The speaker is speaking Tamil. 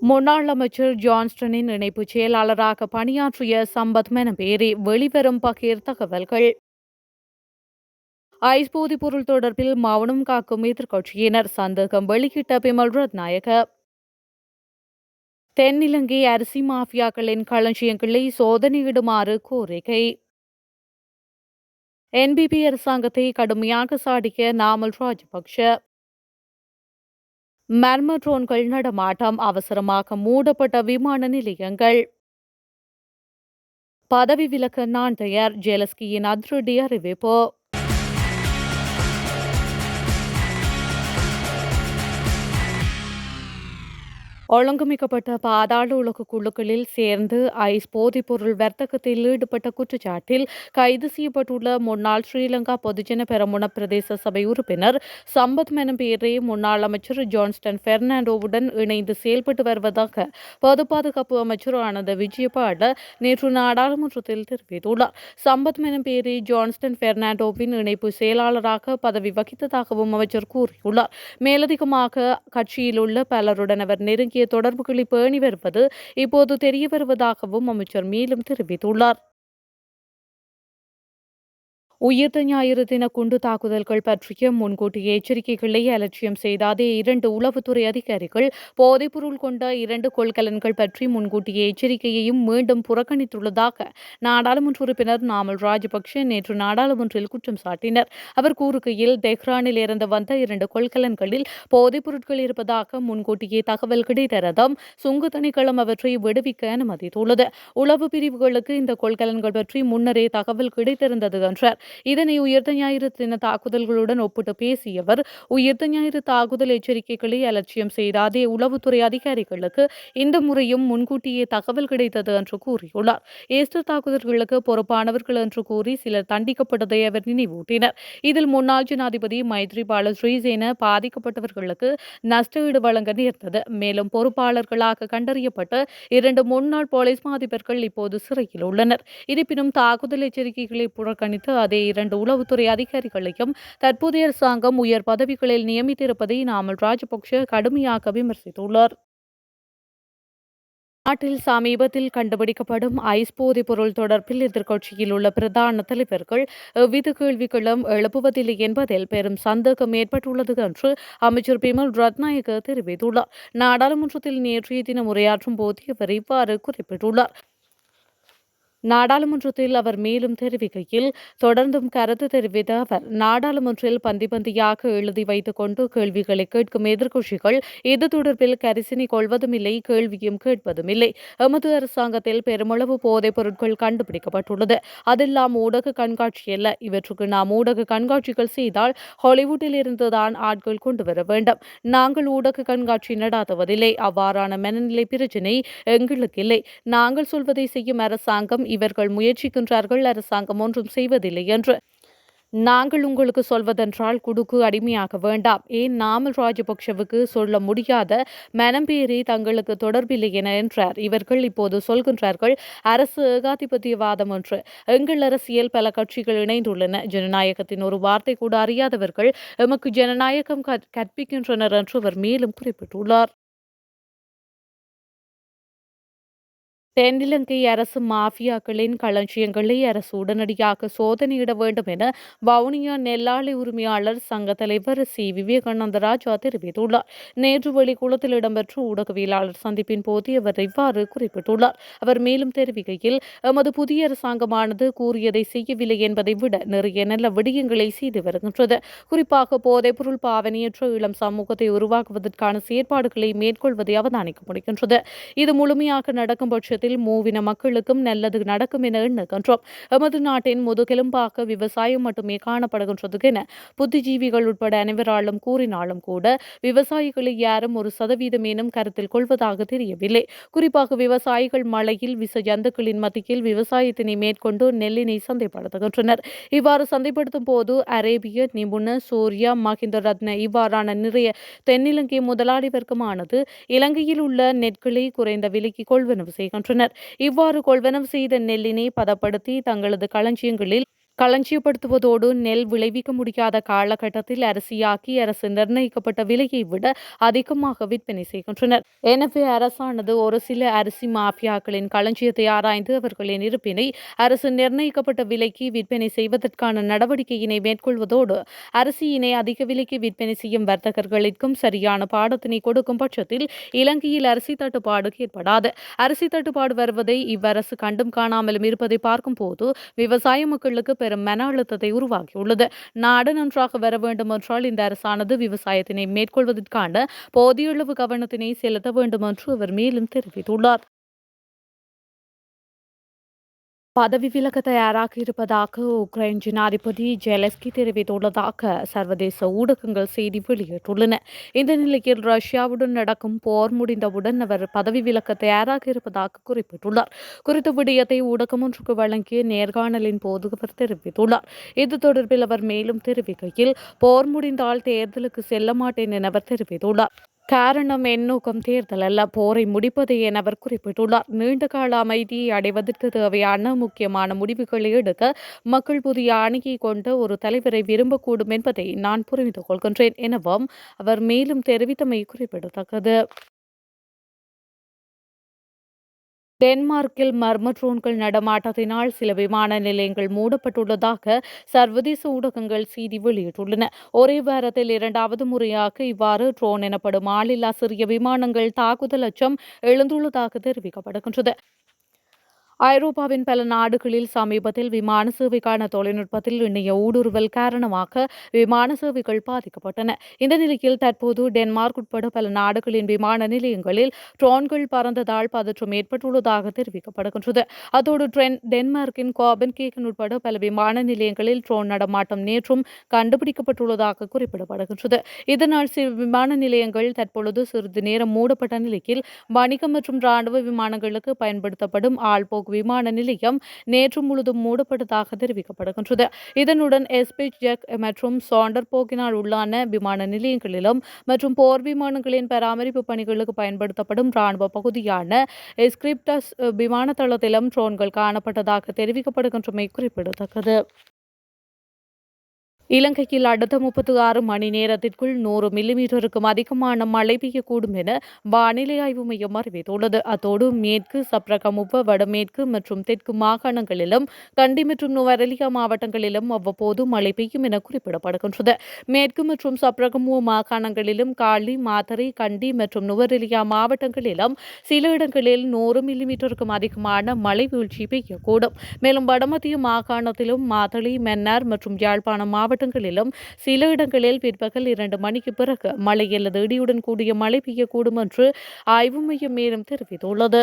முன்னாள் அமைச்சர் ஜான்ஸ்டனின் இணைப்புச் செயலாளராக பணியாற்றிய சம்பத் மெனபேரி வெளிவரும் பகீர் தகவல்கள். ஐஸ் போதைப் பொருள் தொடர்பில் மௌனம் காக்கும் எதிர்க்கட்சியினர் சந்தேகம் வெளியிட்ட பிமல் ரத்நாயக. தென்னிலங்கை அரிசி மாஃபியாக்களின் களஞ்சியங்களை சோதனையிடுமாறு கோரிக்கை. என்பிபி அரசாங்கத்தை கடுமையாக சாடிய நாமல் ராஜபக்ஷ. மர்ம ட்ரோன்கள் நடமாட்டம், அவசரமாக மூடப்பட்ட விமான நிலையங்கள். பதவி விலக நான் தயார், ஜெலஸ்கியின் அதிரடி அறிவிப்பு. ஒழுங்கமைக்கப்பட்ட பாதாள உலக குழுக்களில் சேர்ந்து ஐஸ் போதைப்பொருள் வர்த்தகத்தில் ஈடுபட்ட குற்றச்சாட்டில் கைது செய்யப்பட்டுள்ள முன்னாள் ஸ்ரீலங்கா பொதுஜன பெரமுன பிரதேச சபை உறுப்பினர் சம்பத் மெனபேரே முன்னாள் அமைச்சர் ஜான்ஸ்டன் பெர்னாண்டோவுடன் இணைந்து செயல்பட்டு வருவதாக பொது பாதுகாப்பு அமைச்சர் ஆனந்த விஜயபால நேற்று நாடாளுமன்றத்தில் தெரிவித்துள்ளார். சம்பத் மெனபேரே ஜான்ஸ்டன் பெர்னாண்டோவின் இணைப்பு செயலாளராக பதவி வகித்ததாகவும் அமைச்சர் கூறியுள்ளார். மேலதிகமாக கட்சியில் உள்ள பலருடன் அவர் நெருங்கிய தொடர்புகளை பேணி வருவது இப்போது தெரிய வருவதாகவும் அமைச்சர் மேலும் தெரிவித்துள்ளார். உயிர்த்த ஞாயிறு தின குண்டு தாக்குதல்கள் பற்றிய முன்கூட்டிய எச்சரிக்கைகளை அலட்சியம் செய்த அதே 2 உளவுத்துறை அதிகாரிகள் போதைப்பொருள் கொண்ட 2 கொள்கலன்கள் பற்றி முன்கூட்டிய எச்சரிக்கையையும் மீண்டும் புறக்கணித்துள்ளதாக நாடாளுமன்ற உறுப்பினர் நாமல் ராஜபக்ஷ நேற்று நாடாளுமன்றில் குற்றம் சாட்டினர். அவர் கூறுகையில், தெஹ்ரானில் இருந்து வந்த 2 கொள்கலன்களில் போதைப் பொருட்கள் இருப்பதாக முன்கூட்டியே தகவல் கிடைத்ததும் சுங்க திணைக்களம் அவற்றை விடுவிக்க அனுமதித்துள்ளது. உளவு பிரிவுகளுக்கு இந்த கொள்கலன்கள் பற்றி முன்னரே தகவல் கிடைத்திருந்தது என்றார். இதனை உயிர்த்த ஞாயிறு தின தாக்குதல்களுடன் ஒப்பிட்டு பேசிய அவர், உயிர்த்த ஞாயிறு தாக்குதல் எச்சரிக்கைகளை அலட்சியம் செய்த அதே உளவுத்துறை அதிகாரிகளுக்கு இந்த முறையும் முன்கூட்டியே தகவல் கிடைத்தது என்று கூறியுள்ளார். ஈஸ்டர் தாக்குதல்களுக்கு பொறுப்பானவர்கள் என்று கூறி சிலர் தண்டிக்கப்பட்டதை அவர் நினைவூட்டினர். இதில் முன்னாள் ஜனாதிபதி மைத்ரிபால சிறிசேன பாதிக்கப்பட்டவர்களுக்கு நஷ்டஈடு வழங்க நேர்ந்தது. மேலும் பொறுப்பாளர்களாக கண்டறியப்பட்ட 2 முன்னாள் போலீஸ் அதிபர்கள் இப்போது சிறையில் உள்ளனர். இருப்பினும் தாக்குதல் எச்சரிக்கைகளை புறக்கணித்து அதே 2 உளவுத்துறை அதிகாரிகளையும் தற்போதைய அரசாங்கம் உயர் பதவிகளில் நியமித்திருப்பதை நாமல் ராஜபக்ஷ கடுமையாக விமர்சித்துள்ளார். நாட்டில் சமீபத்தில் கண்டுபிடிக்கப்படும் ஐஸ் போதைப் பொருள் தொடர்பில் எதிர்க்கட்சியில் உள்ள பிரதான தலைவர்கள் எவ்வித கேள்விகளும் எழுப்புவதில்லை என்பதில் பெரும் சந்தேகம் ஏற்பட்டுள்ளது என்று அமைச்சர் பிமல் ரத்நாயக தெரிவித்துள்ளார். நாடாளுமன்றத்தில் நேற்றைய தினம் உரையாற்றும் போது அவர் இவ்வாறு குறிப்பிட்டுள்ளார். நாடாளுமன்றத்தில் அவர் மேலும் தெரிவிக்கையில், தொடர்ந்தும் கருத்து தெரிவித்த அவர், நாடாளுமன்றில் பந்தி பந்தியாக எழுதி வைத்துக் கொண்டு கேள்விகளை கேட்கும் எதிர்க்கட்சிகள் இது தொடர்பில் கரிசனை கொள்வதுமில்லை, கேள்வியும் கேட்பதுமில்லை. எமது அரசாங்கத்தில் பெருமளவு போதைப் பொருட்கள் கண்டுபிடிக்கப்பட்டுள்ளது. அதெல்லாம் ஊடக கண்காட்சி அல்ல. இவற்றுக்கு நாம் ஊடக கண்காட்சிகள் செய்தால் ஹாலிவுட்டில் இருந்துதான் ஆட்கள் கொண்டு வர வேண்டும். நாங்கள் ஊடக கண்காட்சி நடாத்துவதில்லை. அவ்வாறான மனநிலை பிரச்சினை எங்களுக்கு இல்லை. நாங்கள் சொல்வதை செய்யும் அரசாங்கம் இவர்கள் முயற்சிக்கின்றார்கள், அரசாங்கம் ஒன்றும் செய்வதில்லை என்று. நாங்கள் உங்களுக்கு சொல்வதென்றால் குடுக்கு அடிமையாக வேண்டாம். ஏன் நாமல் ராஜபக்ஷவுக்கு சொல்ல முடியாத மனம்பேறி தங்களுக்கு தொடர்பில்லை என என்றார். இவர்கள் இப்போது சொல்கின்றார்கள் அரசு ஏகாதிபத்தியவாதம் என்று. எங்கள் அரசியல் பல கட்சிகள் இணைந்துள்ளன. ஜனநாயகத்தின் ஒரு வார்த்தை கூட அறியாதவர்கள் எமக்கு ஜனநாயகம் கற்பிக்கின்றனர் என்று அவர் மேலும் குறிப்பிட்டுள்ளார். தென்னிலங்கை அரசு மாஃபியாக்களின் களஞ்சியங்களை அரசு உடனடியாக சோதனையிட வேண்டும் என வவுனியா நெல்லாளி உரிமையாளர் சங்க தலைவர் சி. விவேகானந்த ராஜா தெரிவித்துள்ளார். நேற்று வெளிக்குளத்தில் இடம்பெற்ற ஊடகவியலாளர் சந்திப்பின் போது அவர் இவ்வாறு குறிப்பிட்டுள்ளார். அவர் மேலும் தெரிவிக்கையில், எமது புதிய அரசாங்கமானது கூறியதை செய்யவில்லை என்பதை விட நிறைய நல்ல விடயங்களை செய்து வருகின்றது. குறிப்பாக போதைப்பொருள் பாவனையற்ற இளம் சமூகத்தை உருவாக்குவதற்கான செயற்பாடுகளை மேற்கொள்வதை அவதானிக்க முடிகின்றது. இது முழுமையாக நடக்கும் பட்சத்தில் மூவின மக்களுக்கும் நல்லது நடக்கும் என எண்ணுகின்றோம். எமது நாட்டின் முதுகெலும்பாக விவசாயம் மட்டுமே காணப்படுகின்றது என புத்திஜீவிகள் உட்பட அனைவராலும் கூறினாலும் கூட விவசாயிகளை யாரும் 1% கருத்தில் கொள்வதாக தெரியவில்லை. குறிப்பாக விவசாயிகள் மழையில் விச ஜந்துக்களின் மத்தியில் விவசாயத்தினை மேற்கொண்டு நெல்லினை சந்தைப்படுத்துகின்றனர். இவ்வாறு சந்தைப்படுத்தும் போது அரேபிய, நிபுண, சூர்யா, மஹிந்த ரத்ன இவ்வாறான நிறைய தென்னிலங்கை முதலாளி வர்க்கமானது இலங்கையில் உள்ள நெற்களை குறைந்த விலைக்கு கொள்வனவு செய்கின்றனர். இவ்வாறு கொள்வனவு செய்த நெல்லினை பதப்படுத்தி தங்களது களஞ்சியங்களில் களஞ்சியப்படுத்துவதோடு நெல் விளைவிக்க முடியாத காலகட்டத்தில் அரிசியாக்கி அரசு நிர்ணயிக்கப்பட்ட விலையை விட அதிகமாக விற்பனை செய்கின்றனர். எனவே அரசானது ஒரு சில அரிசி மாஃபியாக்களின் களஞ்சியத்தை ஆராய்ந்து அவர்களின் இருப்பினை அரசு நிர்ணயிக்கப்பட்ட விலைக்கு விற்பனை செய்வதற்கான நடவடிக்கையினை மேற்கொள்வதோடு அரிசியினை அதிக விலைக்கு விற்பனை செய்யும் வர்த்தகர்களுக்கும் சரியான பாடத்தினை கொடுக்கும் பட்சத்தில் இலங்கையில் அரிசி தட்டுப்பாடு ஏற்படாது. அரிசி தட்டுப்பாடு வருவதை இவ்வரசு கண்டும் காணாமலும் இருப்பதை பார்க்கும் போது விவசாய மக்களுக்கு பெரும் மன அழுத்தத்தை உருவாக்கியுள்ளது. நாடு நன்றாக வர வேண்டும் என்றால் இந்த அரசானது விவசாயத்தினை மேற்கொள்வதற்கான போதிய அளவு கவனத்தினை செலுத்த வேண்டும் என்று அவர் மேலும் தெரிவித்துள்ளார். பதவி விலக தயாராக இருப்பதாக உக்ரைன் ஜனாதிபதி ஜெலஸ்கி தெரிவித்துள்ளதாக சர்வதேச ஊடகங்கள் செய்தி வெளியிட்டுள்ளன. இந்த நிலையில் ரஷ்யாவுடன் நடக்கும் போர் முடிந்தவுடன் அவர் பதவி விலக தயாராக இருப்பதாக குறிப்பிட்டுள்ளார். குறித்த விடயத்தை ஊடகம் ஒன்றுக்கு வழங்கிய நேர்காணலின் போது அவர் தெரிவித்துள்ளார். இது தொடர்பில் அவர் மேலும் தெரிவிக்கையில், போர் முடிந்தால் தேர்தலுக்கு செல்ல மாட்டேன் என அவர் தெரிவித்துள்ளார். காரணம் என் நோக்கம் தேர்தல் அல்ல, போரை முடிப்பது என அவர் குறிப்பிட்டுள்ளார். நீண்டகால அமைதியை அடைவதற்கு தேவையான முக்கியமான முடிவுகளை எடுக்க மக்கள் புதிய அணியை கொண்ட ஒரு தலைவரை விரும்பக்கூடும் என்பதை நான் புரிந்து கொள்கின்றேன் எனவும் அவர் மேலும் தெரிவித்தமை குறிப்பிடத்தக்கது. டென்மார்க்கில் மர்ம ட்ரோன்கள் நடமாட்டத்தினால் சில விமான நிலையங்கள் மூடப்பட்டுள்ளதாக சர்வதேச ஊடகங்கள் செய்தி வெளியிட்டுள்ளன. ஒரே வாரத்தில் இரண்டாவது முறையாக இவ்வாறு ட்ரோன் எனப்படும் ஆளில்லா சிறிய விமானங்கள் தாக்குதல் அச்சம் எழுந்துள்ளதாக தெரிவிக்கப்படுகின்றது. ஐரோப்பாவின் பல நாடுகளில் சமீபத்தில் விமான சேவைக்கான தொழில்நுட்பத்தில் இணைய ஊடுருவல் காரணமாக விமான சேவைகள் பாதிக்கப்பட்டன. இந்த நிலையில் தற்போது டென்மார்க் உட்பட பல நாடுகளின் விமான நிலையங்களில் ட்ரோன்கள் பறந்ததால் பதற்றம் ஏற்பட்டுள்ளதாக தெரிவிக்கப்படுகின்றது. அதோடு டென்மார்க்கின் கோபன்கேகன் உட்பட பல விமான நிலையங்களில் ட்ரோன் நடமாட்டம் நேற்றும் கண்டுபிடிக்கப்பட்டுள்ளதாக குறிப்பிடப்படுகின்றது. இதனால் விமான நிலையங்கள் தற்பொழுது சிறிது நேரம் மூடப்பட்ட நிலையில் வணிகம் மற்றும் ராணுவ விமானங்களுக்கு பயன்படுத்தப்படும் ஆள்போக்கு விமான நிலையம் நேற்று முழுதும் மூடப்பட்டதாக தெரிவிக்கப்படுகின்றது. இதனுடன் எஸ்பிஜெக் மற்றும் சாண்டர்போக்கினால் உள்ளான விமான நிலையங்களிலும் மற்றும் போர் விமானங்களின் பராமரிப்பு பணிகளுக்கு பயன்படுத்தப்படும் ராணுவ பகுதியான எஸ்கிரிப்டஸ் விமான தளத்திலும் ட்ரோன்கள் காணப்பட்டதாக தெரிவிக்கப்படுகின்றமை குறிப்பிடத்தக்கது. இலங்கையில் அடுத்த 36 மணி நேரத்திற்குள் 100 மில்லிமீட்டருக்கும் அதிகமான மழை பெய்யக்கூடும் என வானிலை ஆய்வு மையம் அறிவித்துள்ளது. அத்தோடு மேற்கு சப்ரகமுவ, வடமேற்கு மற்றும் தெற்கு மாகாணங்களிலும் கண்டி மற்றும் நுவரெலியா மாவட்டங்களிலும் அவ்வப்போது மழை பெய்யும் என குறிப்பிடப்படுகின்றது. மேற்கு மற்றும் சப்ரகமுவ மாகாணங்களிலும் காலி, மாத்தறை, கண்டி மற்றும் நுவரெலியா மாவட்டங்களிலும் சில இடங்களில் 100 மில்லிமீட்டருக்கும் அதிகமான மழை வீழ்ச்சி பெய்யக்கூடும். மேலும் வடமத்திய மாகாணத்திலும் மாத்தளை, மன்னார் மற்றும் யாழ்ப்பாணம் மாவட்டங்களிலும் சில இடங்களில் பிற்பகல் 2 மணிக்கு பிறகு மழை அல்லது இடியுடன் கூடிய மழை பெய்யக்கூடும் என்று ஆய்வு மையம் மேலும் தெரிவித்துள்ளது.